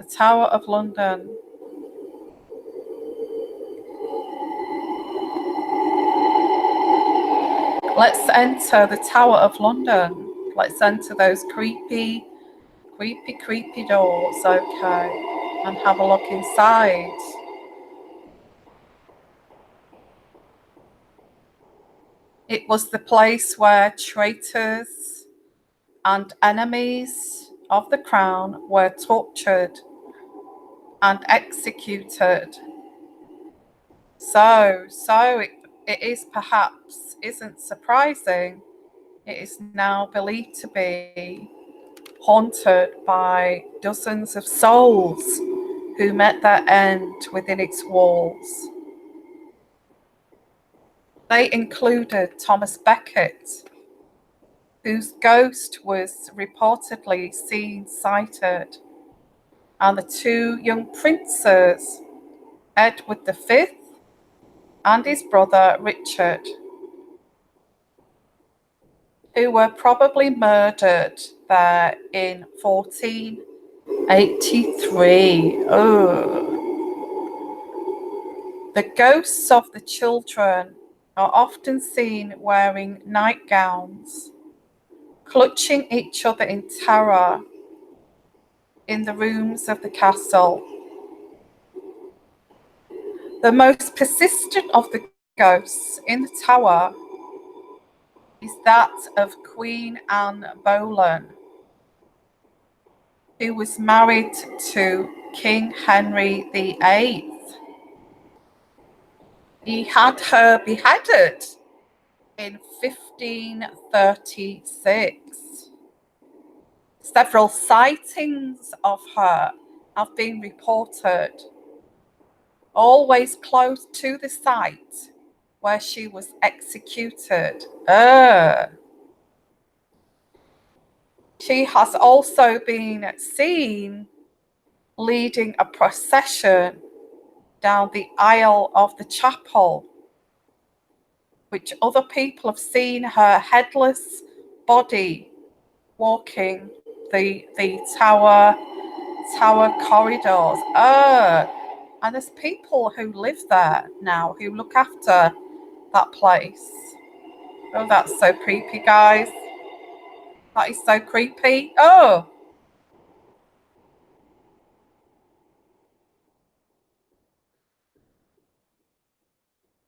Tower of London. Let's enter the Tower of London. Let's enter those creepy doors, okay, and have a look inside. It was the place where traitors and enemies of the crown were tortured and executed. So it is perhaps isn't surprising. It is now believed to be haunted by dozens of souls who met their end within its walls. They included Thomas Becket, whose ghost was reportedly seen sighted, and the two young princes, Edward V and his brother Richard, who were probably murdered there in 1483. Oh. The ghosts of the children are often seen wearing nightgowns, clutching each other in terror in the rooms of the castle. The most persistent of the ghosts in the tower is that of Queen Anne Boleyn, who was married to King Henry VIII. He had her beheaded in 1536. Several sightings of her have been reported, always close to the site where she was executed. She has also been seen leading a procession down the aisle of the chapel, which other people have seen her headless body walking the tower corridors. And there's people who live there now who look after that place. Oh, that's so creepy, guys. That is so creepy. Oh.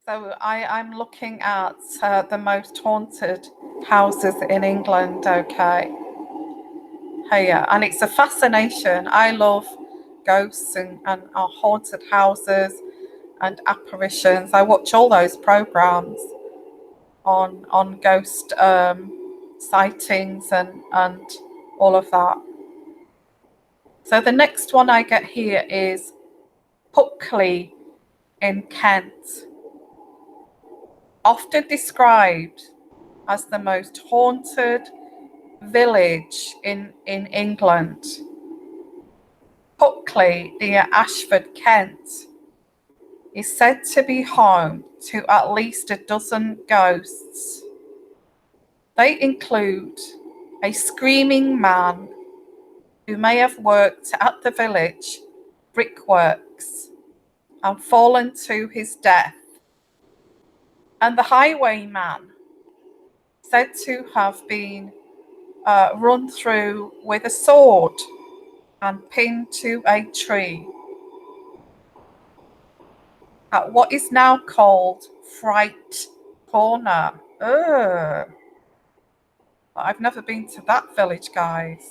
So I'm looking at the most haunted houses in England, okay. Hey, and it's a fascination. I love ghosts and haunted houses and apparitions. I watch all those programs on ghost sightings and all of that. So the next one I get here is Puckley in Kent, often described as the most haunted village in England. Puckley, near Ashford, Kent, is said to be home to at least a dozen ghosts. They include a screaming man who may have worked at the village brickworks and fallen to his death, and the highwayman said to have been run through with a sword and pinned to a tree at what is now called Fright Corner. Ugh. I've never been to that village, guys.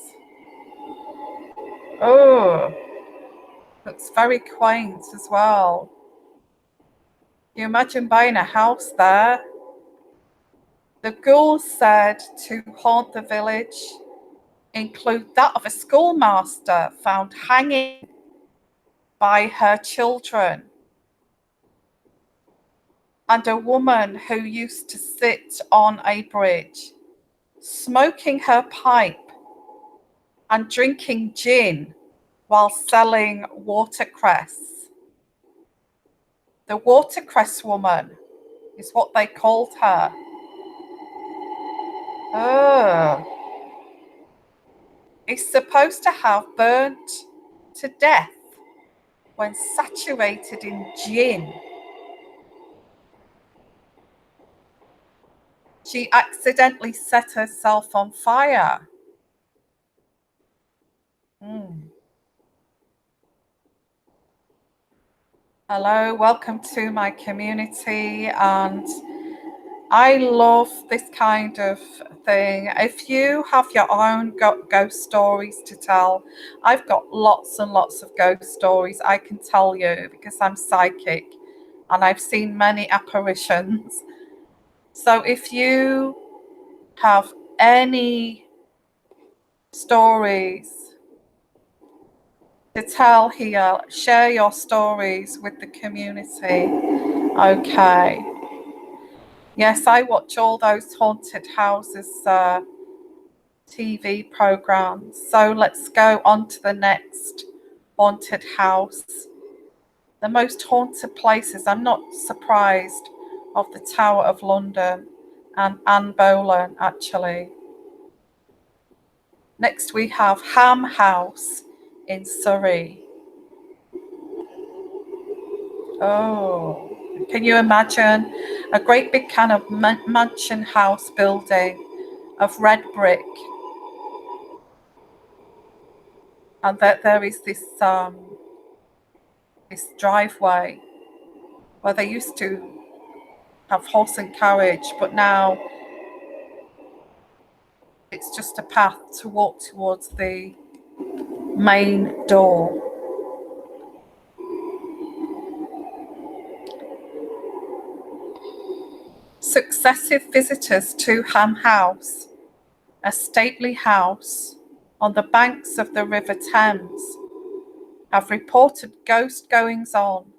Oh, looks very quaint as well. Can you imagine buying a house there? The ghouls said to haunt the village include that of a schoolmaster found hanging by her children, and a woman who used to sit on a bridge, smoking her pipe and drinking gin while selling watercress. The watercress woman is what they called her. Oh. Is supposed to have burnt to death when saturated in gin. She accidentally set herself on fire. Hello, welcome to my community, and I love this kind of thing. If you have your own ghost stories to tell, I've got lots and lots of ghost stories I can tell you because I'm psychic and I've seen many apparitions. So if you have any stories to tell here, share your stories with the community. Okay. Yes, I watch all those haunted houses TV programs. So let's go on to the next haunted house. The most haunted places. I'm not surprised of the Tower of London and Anne Boleyn, actually. Next we have Ham House in Surrey. Oh, can you imagine a great big kind of mansion house building of red brick, and that there is this driveway where they used to have horse and carriage, but now it's just a path to walk towards the main door. Successive visitors to Ham House, a stately house on the banks of the River Thames, have reported ghost goings on,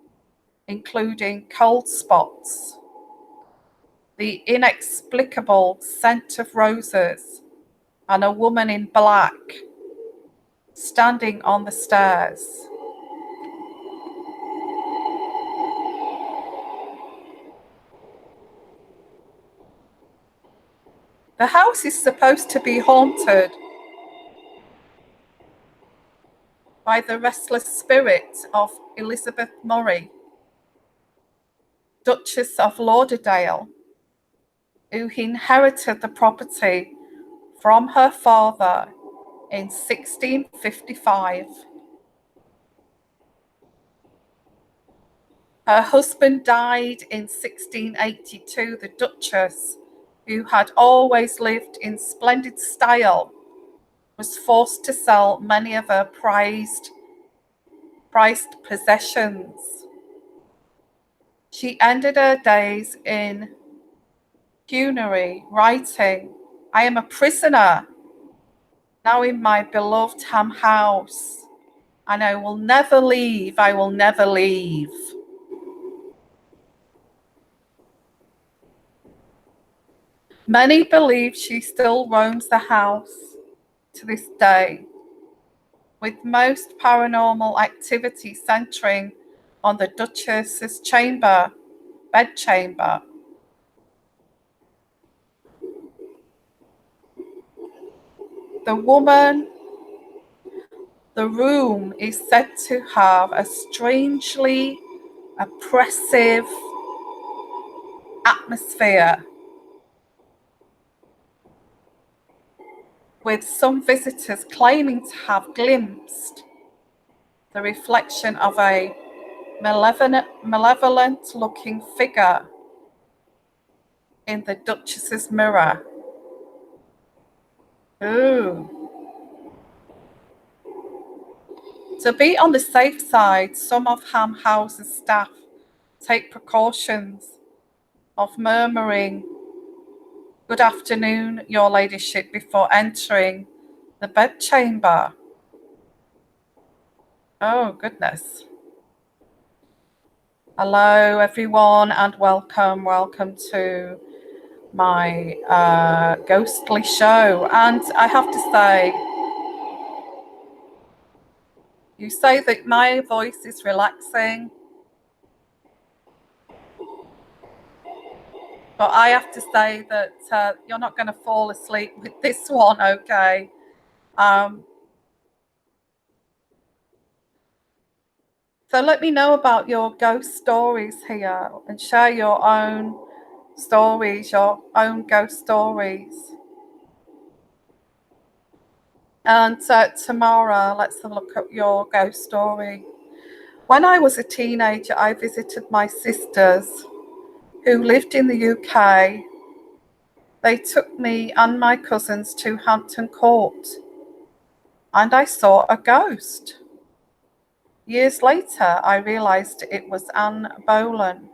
including cold spots, the inexplicable scent of roses, and a woman in black standing on the stairs. The house is supposed to be haunted by the restless spirit of Elizabeth Murray, Duchess of Lauderdale, who inherited the property from her father in 1655. Her husband died in 1682. The Duchess, who had always lived in splendid style, was forced to sell many of her prized possessions. She ended her days in penury, writing, "I am a prisoner now in my beloved Ham House, and I will never leave, I will never leave." Many believe she still roams the house to this day, with most paranormal activity centering on the Duchess's bedchamber. The room is said to have a strangely oppressive atmosphere, with some visitors claiming to have glimpsed the reflection of a malevolent-looking figure in the Duchess's mirror. Ooh. To be on the safe side, some of Ham House's staff take precautions of murmuring, "Good afternoon, your ladyship," before entering the bedchamber. Oh, goodness. Hello, everyone, and welcome to my ghostly show. And I have to say, you say that my voice is relaxing, but I have to say that you're not going to fall asleep with this one, okay? So let me know about your ghost stories here and share your own stories, your own ghost stories. And Tamara, let's have a look at your ghost story. When I was a teenager, I visited my sisters who lived in the UK. They took me and my cousins to Hampton Court, and I saw a ghost. Years later, I realised it was Anne Boleyn.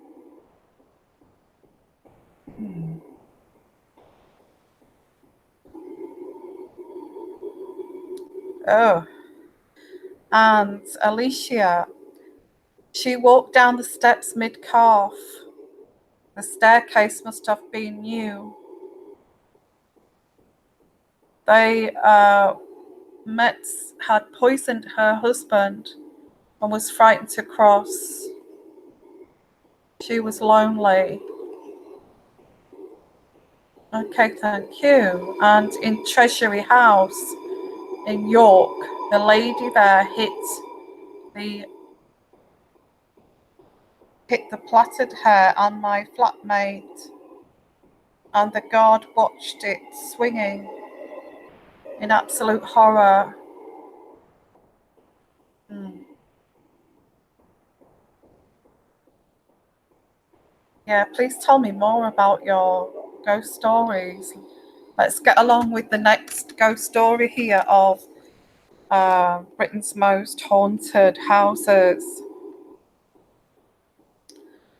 Oh, and Alicia, she walked down the steps mid-calf. The staircase must have been new. They had poisoned her husband and was frightened to cross. She was lonely. Okay, thank you. And in Treasury House in York, the lady there hit the plaited hair on my flatmate, and the guard watched it swinging in absolute horror. Yeah, please tell me more about your ghost stories. Let's get along with the next ghost story here of Britain's most haunted houses.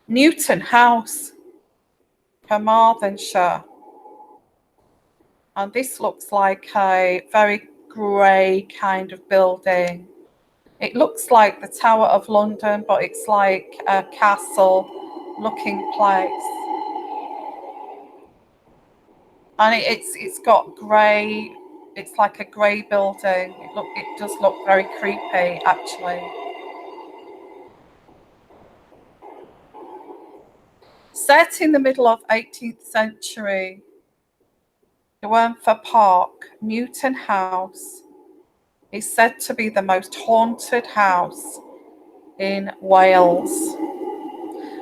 Newton House, Carmarthenshire. And this looks like a very grey kind of building. It looks like the Tower of London, but it's like a castle looking place. And it's got grey, it's like a grey building. It does look very creepy, actually. Set in the middle of 18th century, Dwynfor Park, Newton House is said to be the most haunted house in Wales.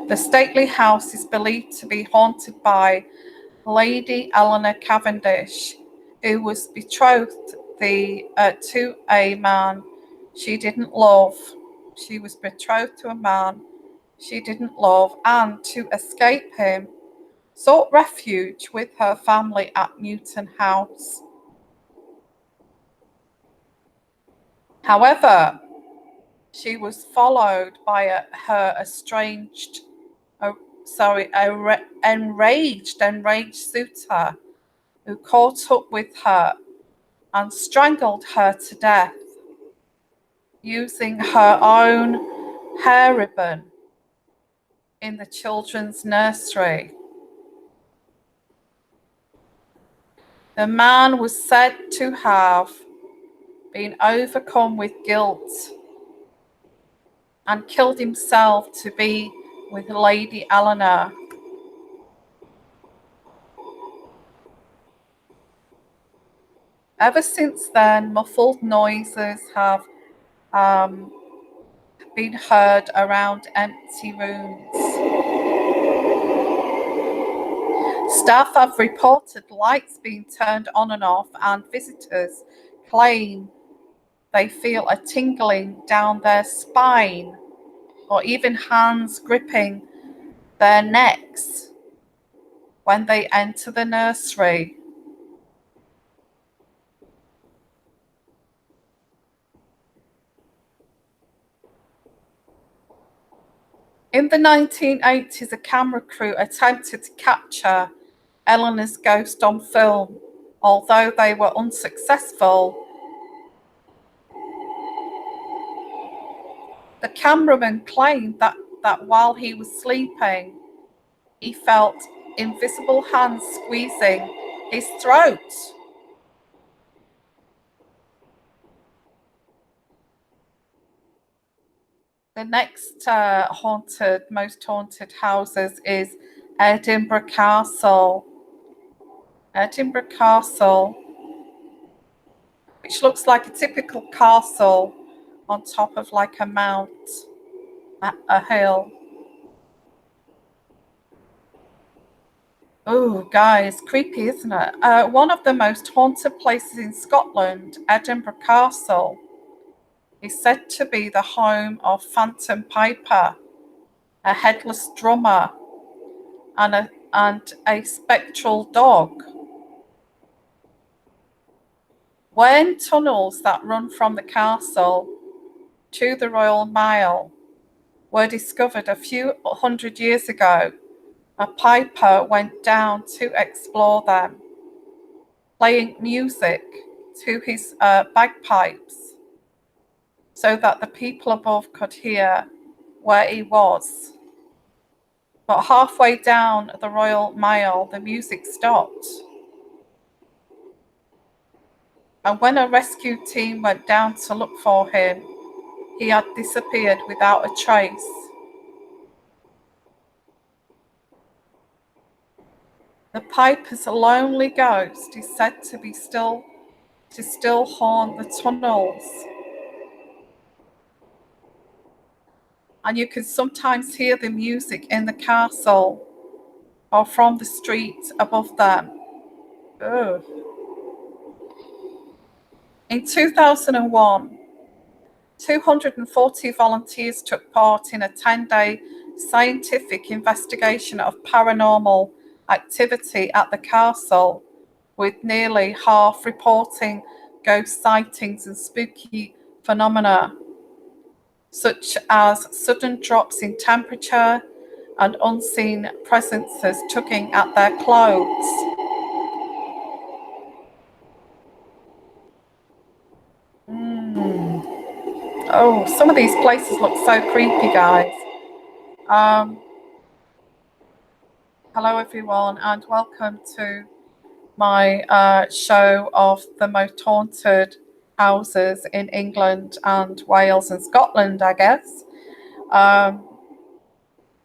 The stately house is believed to be haunted by Lady Eleanor Cavendish, who was betrothed to a man she didn't love. She was betrothed to a man she didn't love, and to escape him, sought refuge with her family at Newton House. However, she was followed by her enraged suitor, who caught up with her and strangled her to death using her own hair ribbon in the children's nursery. The man was said to have been overcome with guilt and killed himself to be with Lady Eleanor. Ever since then, muffled noises have been heard around empty rooms. Staff have reported lights being turned on and off, and visitors claim they feel a tingling down their spine or even hands gripping their necks when they enter the nursery. In the 1980s, a camera crew attempted to capture Eleanor's ghost on film. Although they were unsuccessful, the cameraman claimed that while he was sleeping, he felt invisible hands squeezing his throat. The next most haunted houses is Edinburgh Castle. Edinburgh Castle, which looks like a typical castle on top of like a mount. a hill. Oh, guys, creepy, isn't it? One of the most haunted places in Scotland, Edinburgh Castle, is said to be the home of Phantom Piper, a headless drummer, and a spectral dog. When tunnels that run from the castle to the Royal Mile were discovered a few hundred years ago, a piper went down to explore them, playing music to his bagpipes so that the people above could hear where he was. But halfway down the Royal Mile, the music stopped. And when a rescue team went down to look for him, he had disappeared without a trace. The piper's lonely ghost is said to still haunt the tunnels. And you can sometimes hear the music in the castle or from the street above them. Ugh. In 2001, 240 volunteers took part in a 10-day scientific investigation of paranormal activity at the castle, with nearly half reporting ghost sightings and spooky phenomena, such as sudden drops in temperature and unseen presences tugging at their clothes. Oh, some of these places look so creepy, guys. Um, Hello, everyone, and welcome to my show of the most haunted houses in England and Wales and Scotland, I guess.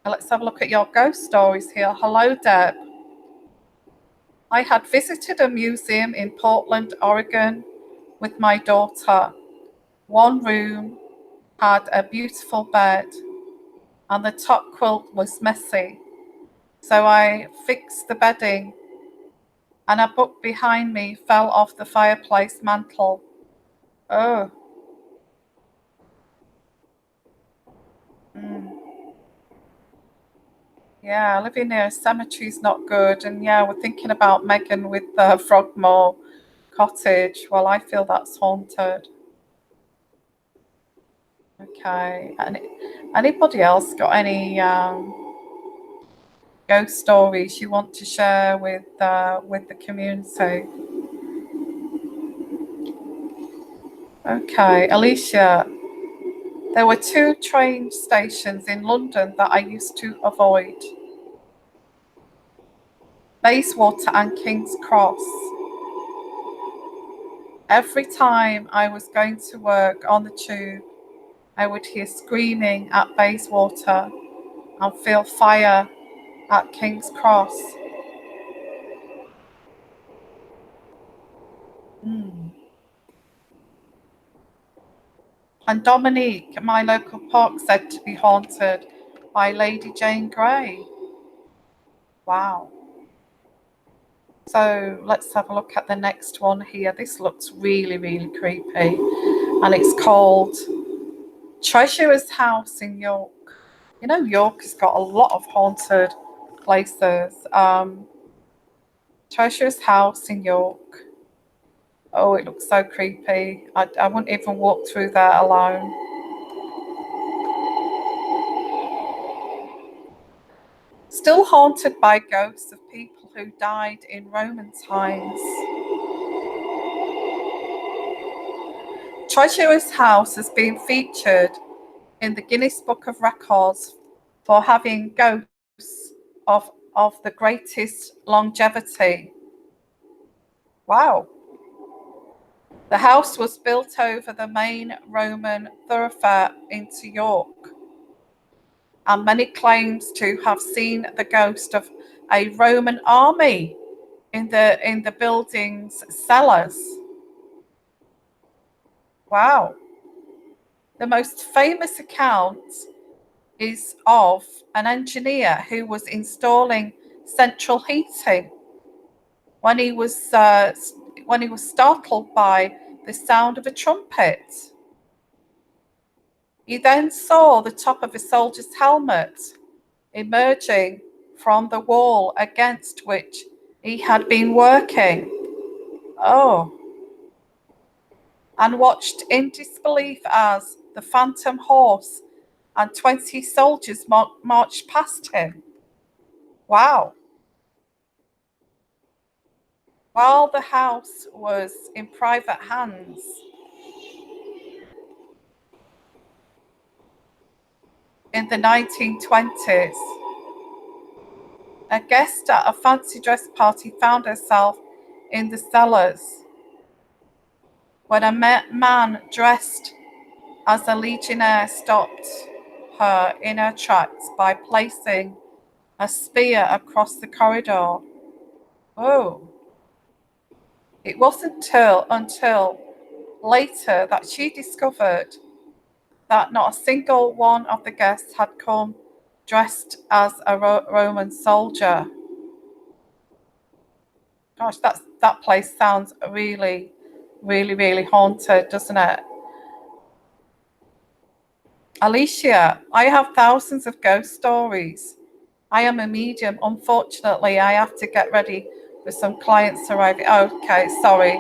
Let's have a look at your ghost stories here. Hello, Deb. I had visited a museum in Portland, Oregon with my daughter. One room had a beautiful bed, and the top quilt was messy. So I fixed the bedding, and a book behind me fell off the fireplace mantel. Oh, yeah, living near a cemetery is not good. And yeah, we're thinking about Megan with the Frogmore Cottage. Well, I feel that's haunted. Okay. And anybody else got any ghost stories you want to share with the community? Okay, Alicia. There were two train stations in London that I used to avoid: Bayswater and King's Cross. Every time I was going to work on the tube, I would hear screaming at Bayswater and feel fire at King's Cross. Mm. And Dominique, my local park, said to be haunted by Lady Jane Grey. Wow. So let's have a look at the next one here. This looks really, really creepy. And it's called Treasurer's House in York. You know, York has got a lot of haunted places. Treasurer's House in York. Oh, it looks so creepy. I wouldn't even walk through there alone. Still haunted by ghosts of people who died in Roman times. Treasurer's House has been featured in the Guinness Book of Records for having ghosts of the greatest longevity. Wow. The house was built over the main Roman thoroughfare into York, and many claims to have seen the ghost of a Roman army in the building's cellars. Wow. The most famous account is of an engineer who was installing central heating when he was startled by the sound of a trumpet. He then saw the top of a soldier's helmet emerging from the wall against which he had been working. Oh. And watched in disbelief as the phantom horse and 20 soldiers marched past him. Wow. While the house was in private hands, in the 1920s, a guest at a fancy dress party found herself in the cellars when a man dressed as a legionnaire stopped her in her tracks by placing a spear across the corridor. Oh. It wasn't until later that she discovered that not a single one of the guests had come dressed as a Roman soldier. Gosh, that place sounds really, really, really haunted, doesn't it? Alicia, I have thousands of ghost stories. I am a medium. Unfortunately, I have to get ready for some clients arriving. Okay, sorry.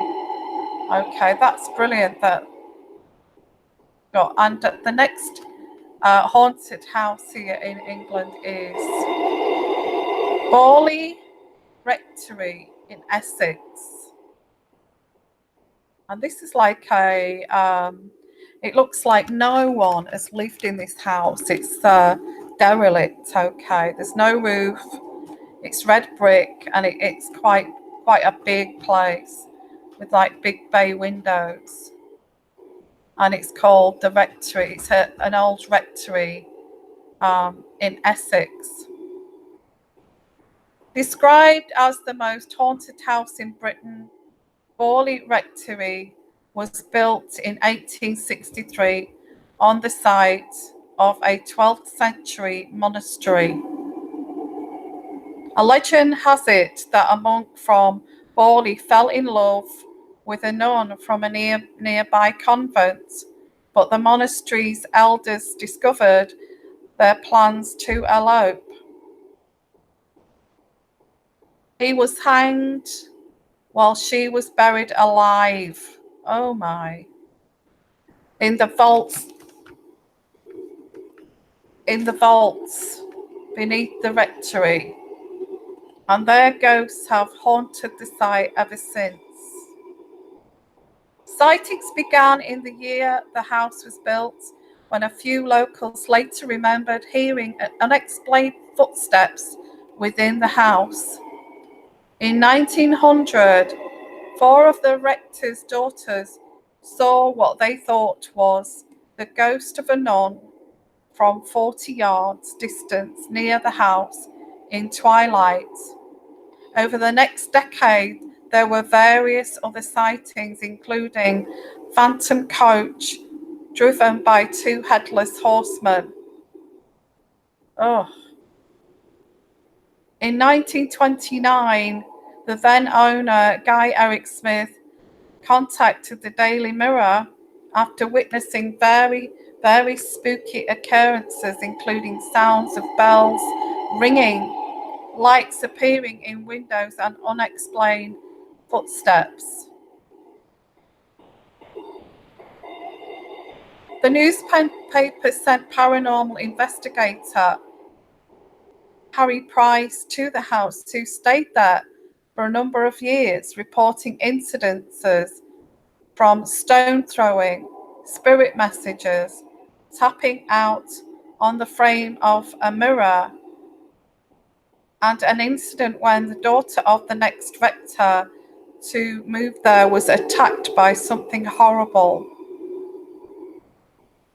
Okay, that's brilliant. And the next haunted house here in England is Boleyn Rectory in Essex. And this is like it looks like no one has lived in this house. It's derelict, okay. There's no roof. It's red brick and it's quite a big place with like big bay windows. And it's called the Rectory. It's an old rectory in Essex. Described as the most haunted house in Britain, Boleyn Rectory was built in 1863 on the site of a 12th century monastery. A legend has it that a monk from Boleyn fell in love with a nun from a nearby convent, but the monastery's elders discovered their plans to elope. He was hanged while she was buried alive. Oh my. In the vaults beneath the rectory. And their ghosts have haunted the site ever since. Sightings began in the year the house was built, when a few locals later remembered hearing unexplained footsteps within the house. In 1900, 4 of the rector's daughters saw what they thought was the ghost of a nun from 40 yards distance near the house in twilight. Over the next decade, there were various other sightings, including phantom coach driven by 2 headless horsemen. Oh. In 1929, the then owner, Guy Eric Smith, contacted the Daily Mirror after witnessing very, very spooky occurrences, including sounds of bells ringing, lights appearing in windows, and unexplained footsteps. The newspaper sent paranormal investigator Harry Price to the house, who stayed there for a number of years, reporting incidences from stone throwing, spirit messages, tapping out on the frame of a mirror, and an incident when the daughter of the next rector to move there was attacked by something horrible.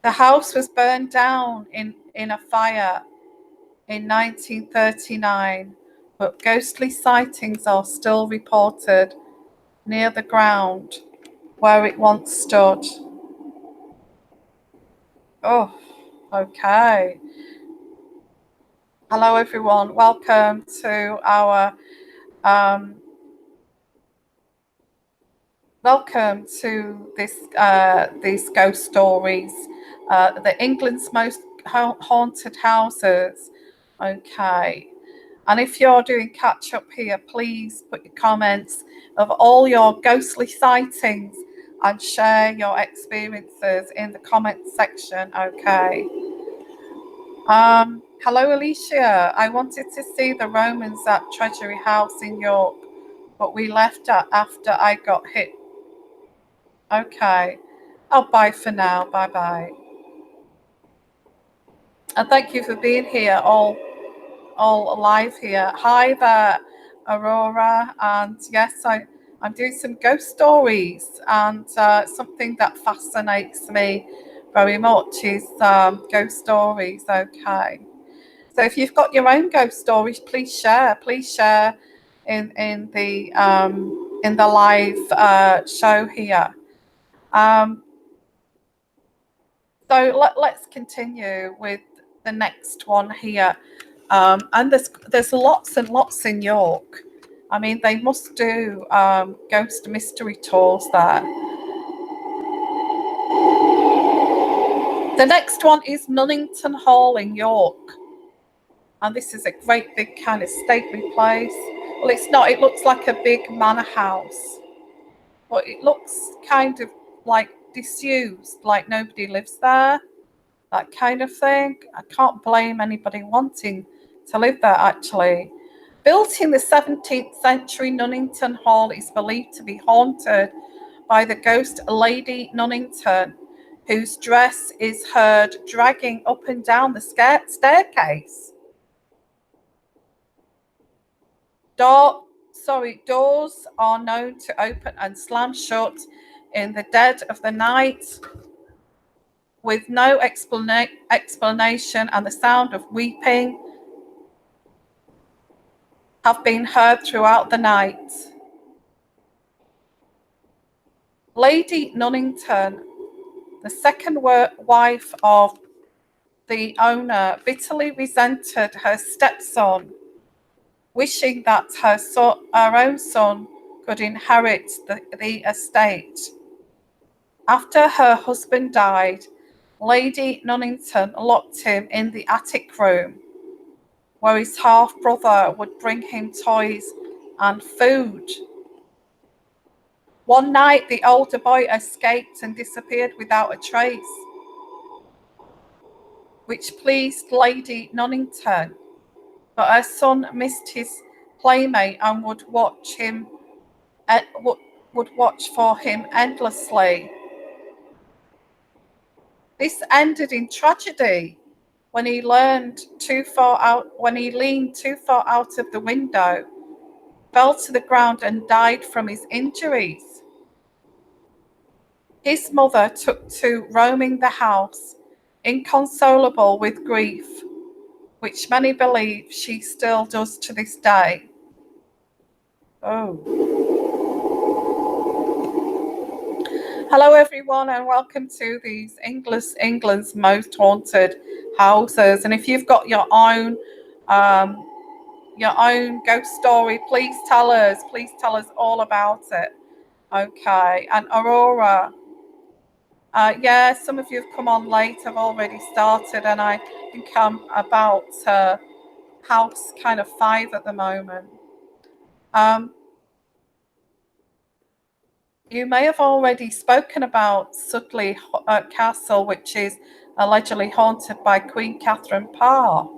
The house was burned down in a fire in 1939, but ghostly sightings are still reported near the ground where it once stood. Oh, okay. Hello everyone, welcome to our welcome to this these ghost stories, the England's most haunted houses. Okay, and if you're doing catch up here, please put your comments of all your ghostly sightings and share your experiences in the comment section. Okay. Hello, Alicia. I wanted to see the Romans at Treasury House in York, but we left after I got hit. Okay. Oh, bye for now. Bye bye. And thank you for being here, all alive here. Hi there, Aurora. And yes, I'm doing some ghost stories, and something that fascinates me very much is ghost stories. Okay. So if you've got your own ghost stories, please share. Please share in the live show here. So let's continue with the next one here. And there's lots and lots in York. I mean, they must do ghost mystery tours there. The next one is Nunnington Hall in York. And this is a great big kind of stately place. Well, it's not. It looks like a big manor house, but it looks kind of like disused, like nobody lives there, that kind of thing. I can't blame anybody wanting to live there, actually. Built in the 17th century, Nunnington Hall is believed to be haunted by the ghost Lady Nunnington, whose dress is heard dragging up and down the staircase. Doors are known to open and slam shut in the dead of the night with no explanation, and the sound of weeping have been heard throughout the night. Lady Nunnington, the second wife of the owner, bitterly resented her stepson, wishing that her own son could inherit the estate. After her husband died, Lady Nunnington locked him in the attic room, where his half-brother would bring him toys and food. One night, the older boy escaped and disappeared without a trace, which pleased Lady Nunnington, but her son missed his playmate and would watch for him endlessly. This ended in tragedy when he leaned too far out of the window, fell to the ground and died from his injuries. His mother took to roaming the house, inconsolable with grief, which many believe she still does to this day. Oh. Hello everyone, and welcome to these England's most haunted houses. And if you've got your own ghost story, please tell us all about it. Okay. And Aurora, yeah, some of you have come on late. I've already started, and I think I'm about house kind of 5 at the moment. You may have already spoken about Sudley Castle, which is allegedly haunted by Queen Catherine Parr,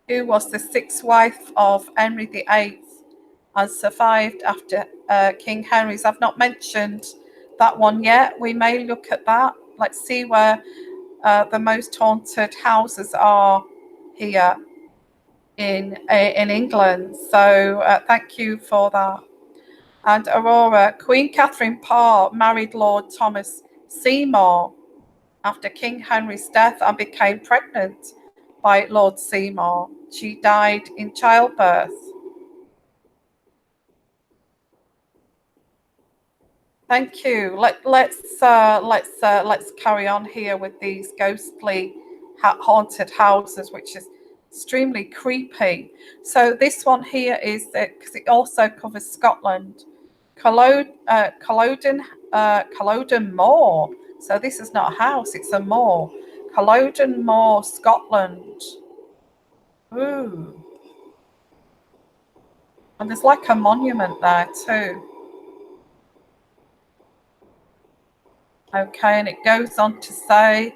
who was the sixth wife of Henry VIII and survived after King Henry's. I've not mentioned that one yet. We may look at that. Let's see where the most haunted houses are here in England. So thank you for that. And Aurora, Queen Catherine Parr married Lord Thomas Seymour after King Henry's death and became pregnant by Lord Seymour. She died in childbirth. Thank you. Let's carry on here with these ghostly haunted houses, which is extremely creepy. So this one here is because it also covers Scotland. Culloden Moor. So this is not a house, it's a moor. Culloden Moor, Scotland. Ooh. And there's like a monument there too. Okay, and it goes on to say,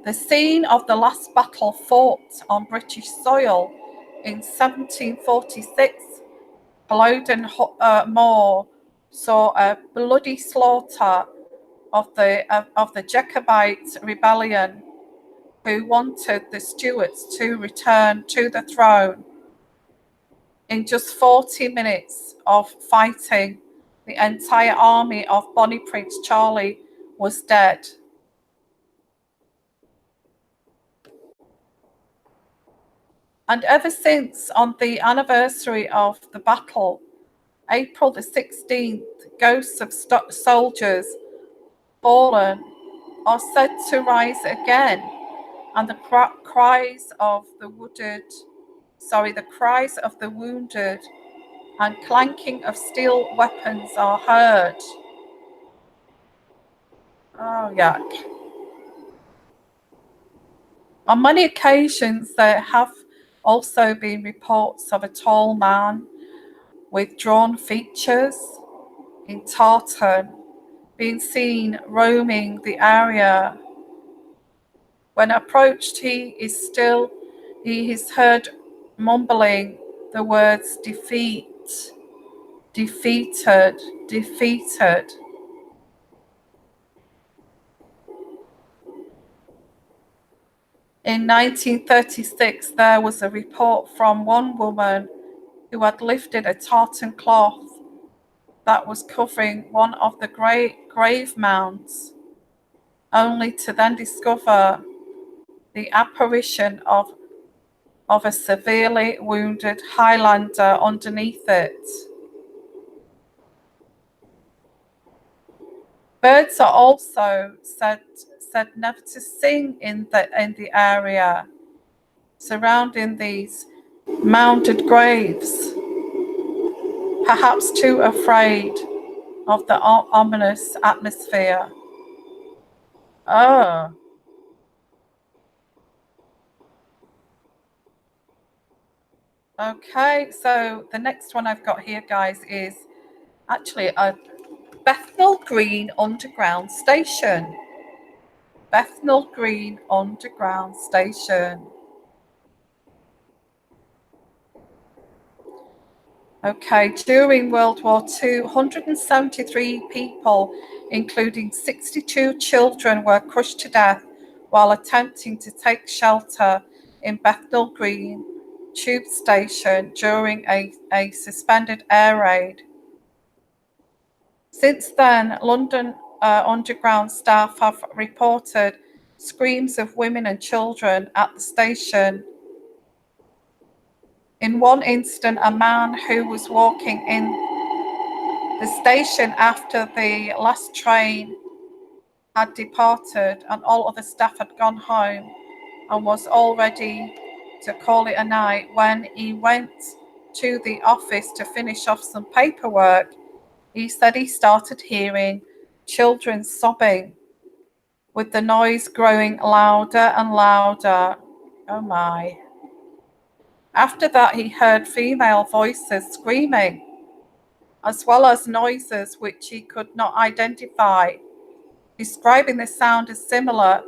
the scene of the last battle fought on British soil in 1746, Culloden Moor saw a bloody slaughter of the Jacobite rebellion, who wanted the Stuarts to return to the throne. In just 40 minutes of fighting, the entire army of Bonnie Prince Charlie was dead. And ever since, on the anniversary of the battle, April the 16th, ghosts of soldiers fallen are said to rise again, and the cries of the wounded and clanking of steel weapons are heard. Oh, yuck. On many occasions, there have also been reports of a tall man with drawn features in tartan being seen roaming the area. When approached, he is heard mumbling the words defeat, defeated, defeated. In 1936, there was a report from one woman who had lifted a tartan cloth that was covering one of the grave mounds, only to then discover the apparition of a severely wounded Highlander underneath it. Birds are also said never to sing in the area surrounding these mounded graves, perhaps too afraid of the ominous atmosphere. Oh, okay. So the next one I've got here, guys, is actually a Bethnal Green Underground Station. Bethnal Green Underground Station. Okay, during World War II, 173 people, including 62 children, were crushed to death while attempting to take shelter in Bethnal Green Tube Station during a suspended air raid. Since then, London Underground staff have reported screams of women and children at the station. In one incident, a man who was walking in the station after the last train had departed and all other staff had gone home and was all ready to call it a night, when he went to the office to finish off some paperwork, he said he started hearing children sobbing, with the noise growing louder and louder. Oh my. After that, he heard female voices screaming, as well as noises which he could not identify, describing the sound as similar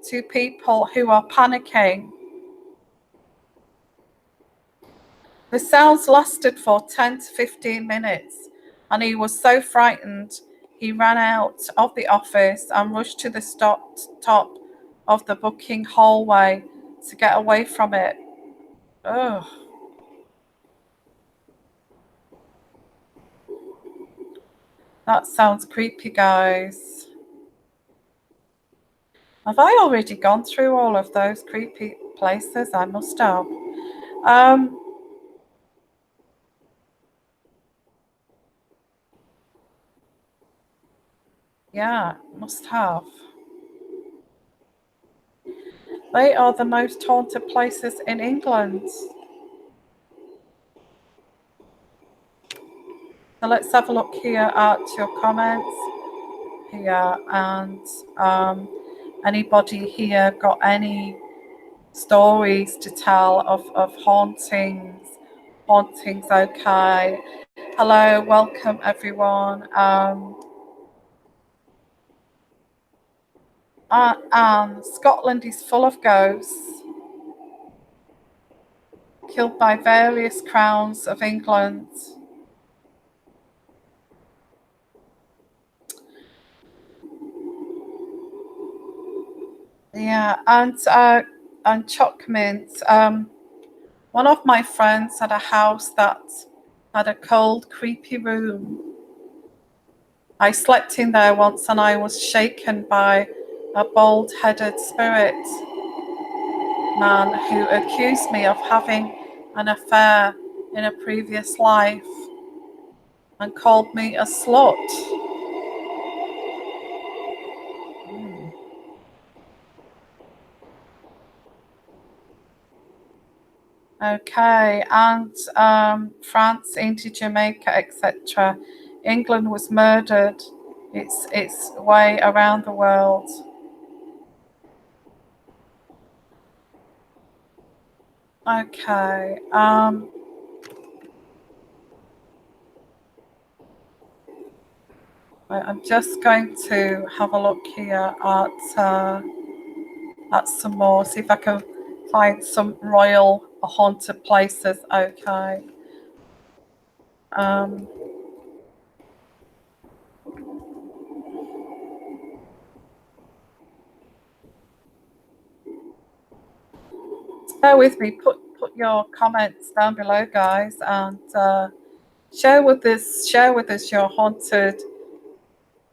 to people who are panicking. The sounds lasted for 10 to 15 minutes, and he was so frightened he ran out of the office and rushed to the top of the booking hallway to get away from it. Ugh. That sounds creepy, guys. Have I already gone through all of those creepy places? I must have. Um, yeah, must have. They are the most haunted places in England. So let's have a look here at your comments here, and anybody here got any stories to tell of hauntings? Okay. Hello, welcome everyone. And Scotland is full of ghosts killed by various crowns of England. Yeah, and Chockmint. One of my friends had a house that had a cold, creepy room. I slept in there once and I was shaken by a bald-headed spirit man who accused me of having an affair in a previous life and called me a slut. Okay, and France into Jamaica, etc. England was murdered its way around the world. Okay, I'm just going to have a look here at some more, see if I can find some royal haunted places. Okay. Bear with me. Put your comments down below, guys, and share with us your haunted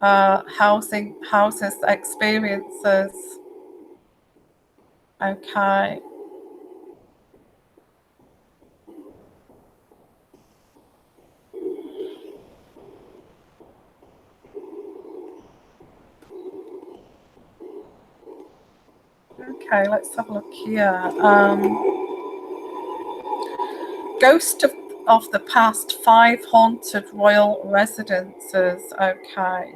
houses experiences. Okay. Okay, let's have a look here. Ghost of the past, 5 haunted royal residences. Okay.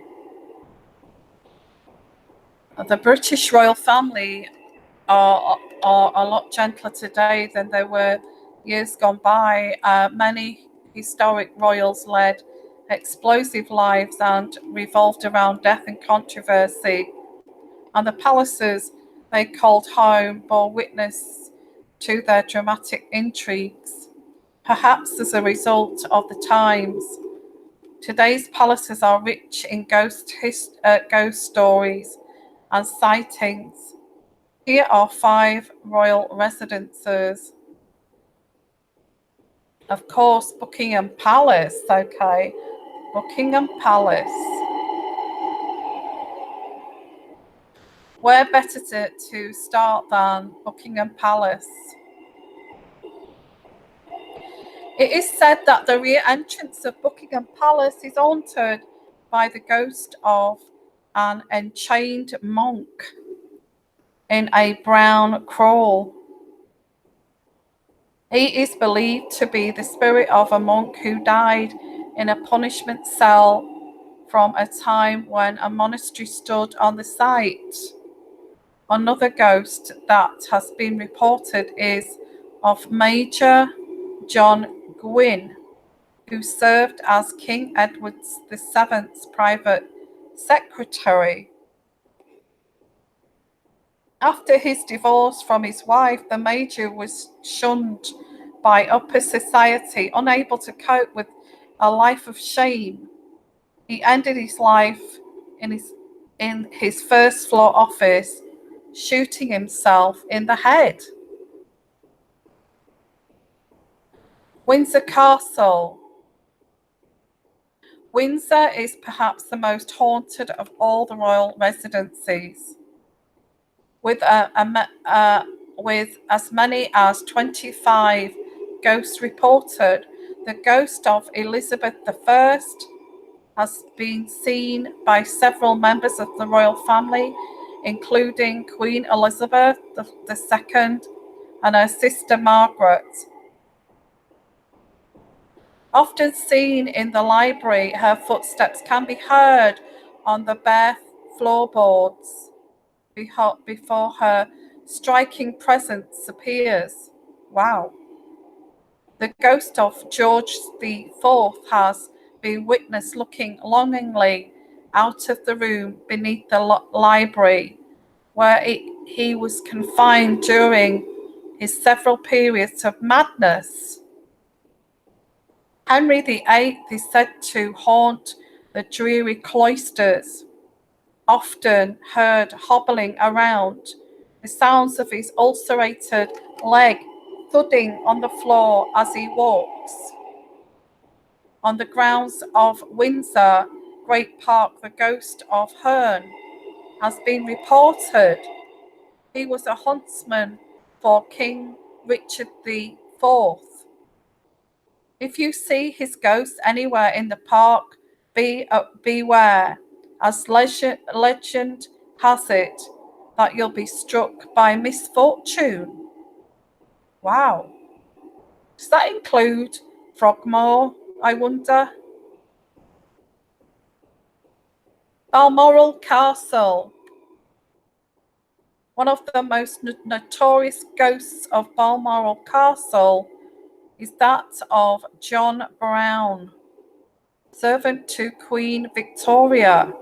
The British royal family are a lot gentler today than they were years gone by. Many historic royals led explosive lives and revolved around death and controversy. And the palaces they called home bore witness to their dramatic intrigues, perhaps as a result of the times. Today's palaces are rich in ghost stories and sightings. Here are 5 royal residences. Of course, Buckingham Palace. Okay, Buckingham Palace. Where better to start than Buckingham Palace? It is said that the rear entrance of Buckingham Palace is haunted by the ghost of an enchained monk in a brown crawl. He is believed to be the spirit of a monk who died in a punishment cell from a time when a monastery stood on the site. Another ghost that has been reported is of Major John Gwynne, who served as King Edward VII's private secretary. After his divorce from his wife, the Major was shunned by upper society, unable to cope with a life of shame. He ended his life in his first floor office, shooting himself in the head. Windsor Castle. Windsor is perhaps the most haunted of all the royal residencies, with as many as 25 ghosts reported. The ghost of Elizabeth I has been seen by several members of the royal family. including Queen Elizabeth II and her sister Margaret. Often seen in the library, her footsteps can be heard on the bare floorboards before her striking presence appears. Wow. The ghost of George IV has been witnessed looking longingly out of the room beneath the library where he was confined during his several periods of madness. Henry VIII is said to haunt the dreary cloisters, often heard hobbling around, the sounds of his ulcerated leg thudding on the floor as he walks. On the grounds of Windsor Great Park, the ghost of Herne has been reported. He was a huntsman for King Richard IV. If you see his ghost anywhere in the park, beware, as legend has it that you'll be struck by misfortune. Wow. Does that include Frogmore, I wonder? Balmoral Castle. One of the most notorious ghosts of Balmoral Castle is that of John Brown, servant to Queen Victoria.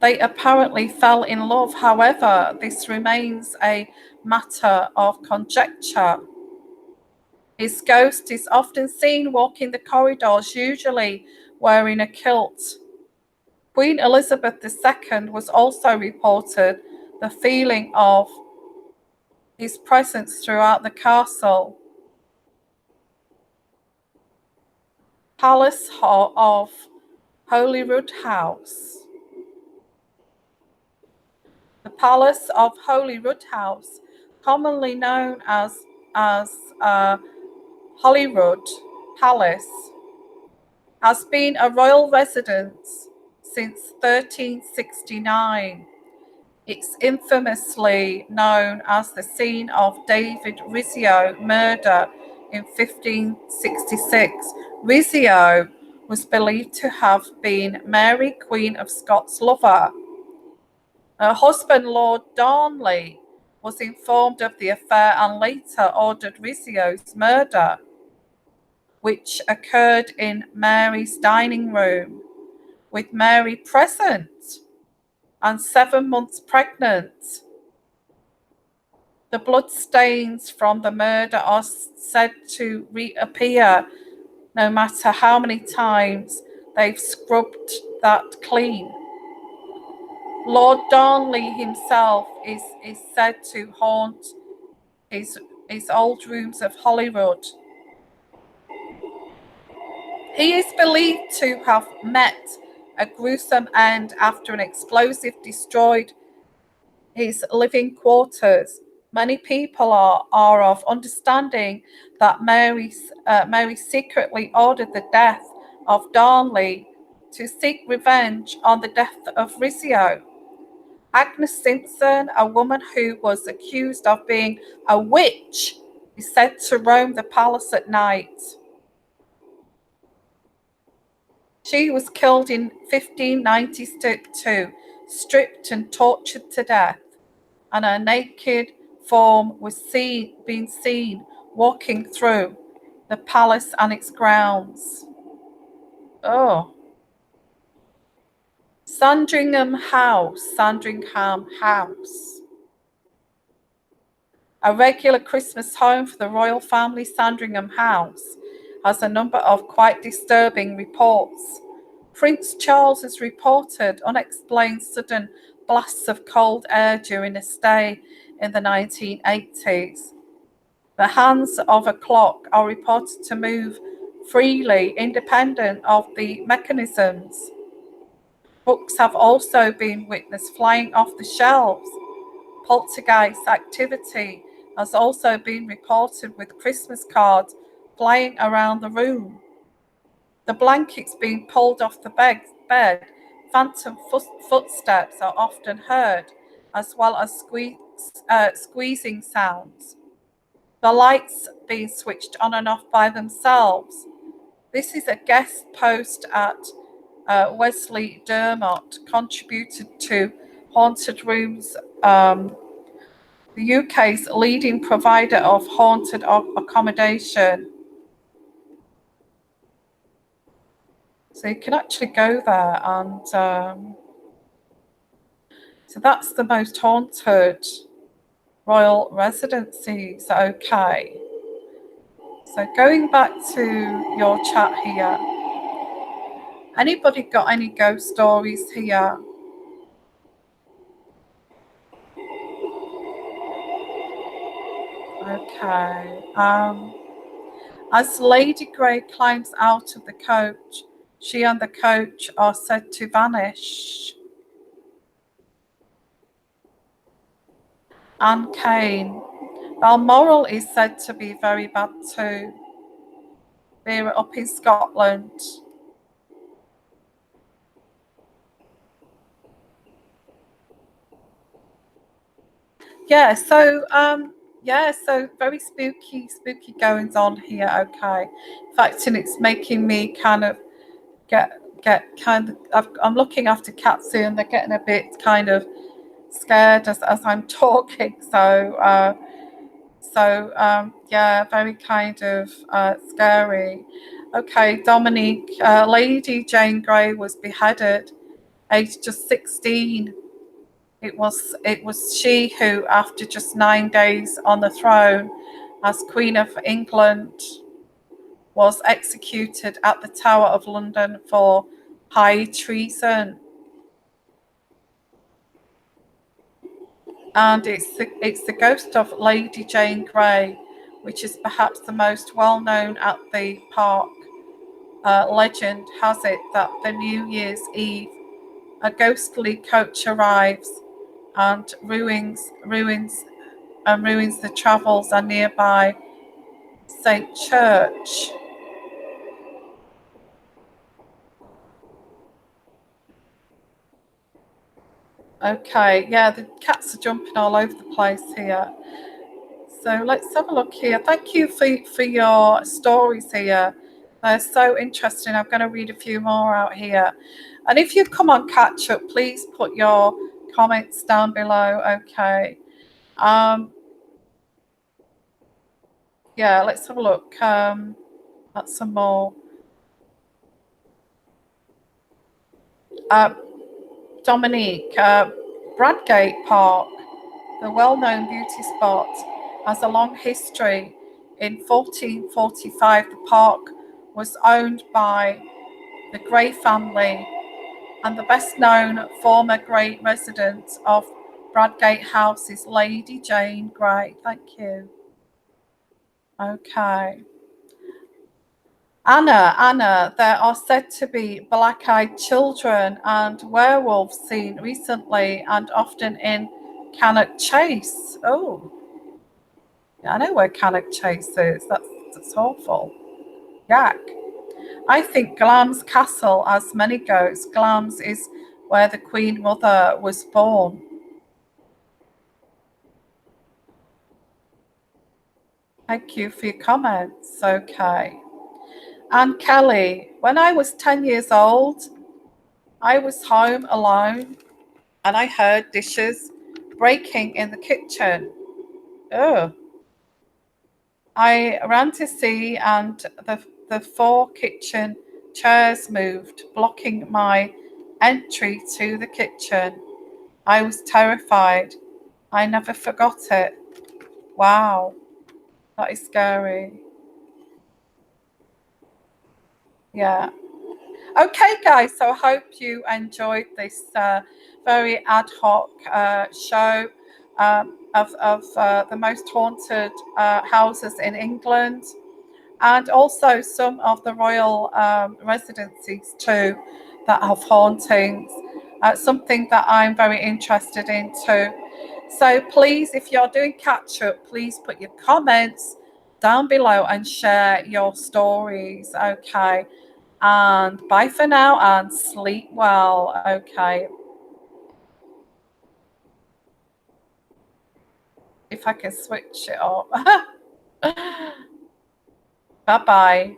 They apparently fell in love, however, this remains a matter of conjecture. His ghost is often seen walking the corridors, usually wearing a kilt. Queen Elizabeth II was also reported the feeling of his presence throughout the castle. Palace of Holyrood House. The Palace of Holyrood House, commonly known as Holyrood Palace, has been a royal residence since 1369. It's infamously known as the scene of David Rizzio murder in 1566. Rizzio was believed to have been Mary, Queen of Scots' lover. Her husband, Lord Darnley, was informed of the affair and later ordered Rizzio's murder, which occurred in Mary's dining room, with Mary present and 7 months pregnant. The bloodstains from the murder are said to reappear no matter how many times they've scrubbed that clean. Lord Darnley himself is said to haunt his old rooms of Holyrood. He is believed to have met a gruesome end after an explosive destroyed his living quarters. Many people are of understanding that Mary secretly ordered the death of Darnley to seek revenge on the death of Rizzio. Agnes Simpson, a woman who was accused of being a witch, is said to roam the palace at night. She was killed in 1592, stripped and tortured to death, and her naked form was being seen walking through the palace and its grounds. Oh. Sandringham House. A regular Christmas home for the royal family, Sandringham House has a number of quite disturbing reports. Prince Charles has reported unexplained sudden blasts of cold air during a stay in the 1980s. The hands of a clock are reported to move freely, independent of the mechanisms. Books have also been witnessed flying off the shelves. Poltergeist activity has also been reported with Christmas cards flying around the room. The blankets being pulled off the bed, phantom footsteps are often heard, as well as squeezing sounds. The lights being switched on and off by themselves. This is a guest post at Wesley Dermot, contributed to Haunted Rooms, the UK's leading provider of haunted accommodation. So you can actually go there, and so that's the most haunted royal residencies. Okay. So going back to your chat here, anybody got any ghost stories here? Okay. As Lady Grey climbs out of the coach, she and the coach are said to vanish. Anne Kane. Balmoral is said to be very bad too. They're up in Scotland. So very spooky goings on here. Okay, in fact, and it's making me kind of get kind of. I'm looking after cats here, and they're getting a bit kind of scared as I'm talking. Yeah, very kind of scary. Okay, Dominique, Lady Jane Grey was beheaded, aged just 16. It was she who, after just 9 days on the throne as Queen of England, was executed at the Tower of London for high treason. And it's the ghost of Lady Jane Grey, which is perhaps the most well-known at the park. Legend has it that the New Year's Eve, a ghostly coach arrives and ruins the travels and nearby St. Church. Okay, yeah, the cats are jumping all over the place here. So let's have a look here. Thank you for your stories here. They're so interesting. I'm going to read a few more out here. And if you come on catch up, please put your comments down below. Okay. Yeah, let's have a look at some more. Dominique, Bradgate Park, the well-known beauty spot, has a long history. In 1445, the park was owned by the Grey family, and the best-known former Grey resident of Bradgate House is Lady Jane Grey. Thank you. Okay. Anna, there are said to be black-eyed children and werewolves seen recently and often in Cannock Chase. Oh, yeah, I know where Cannock Chase is. That's awful. Yak. I think Glam's Castle has many ghosts. Glam's is where the Queen Mother was born. Thank you for your comments. Okay. And Kelly, when I was 10 years old, I was home alone and I heard dishes breaking in the kitchen. Oh. I ran to see, and the four kitchen chairs moved, blocking my entry to the kitchen. I was terrified. I never forgot it. Wow, that is scary. Yeah. Okay, guys, so I hope you enjoyed this very ad hoc show of the most haunted houses in England, and also some of the royal residencies too that have hauntings. Something that I'm very interested in too. So please, if you're doing catch up, please put your comments down below and share your stories. Okay. And bye for now and sleep well. Okay. if I can switch it up. Bye bye.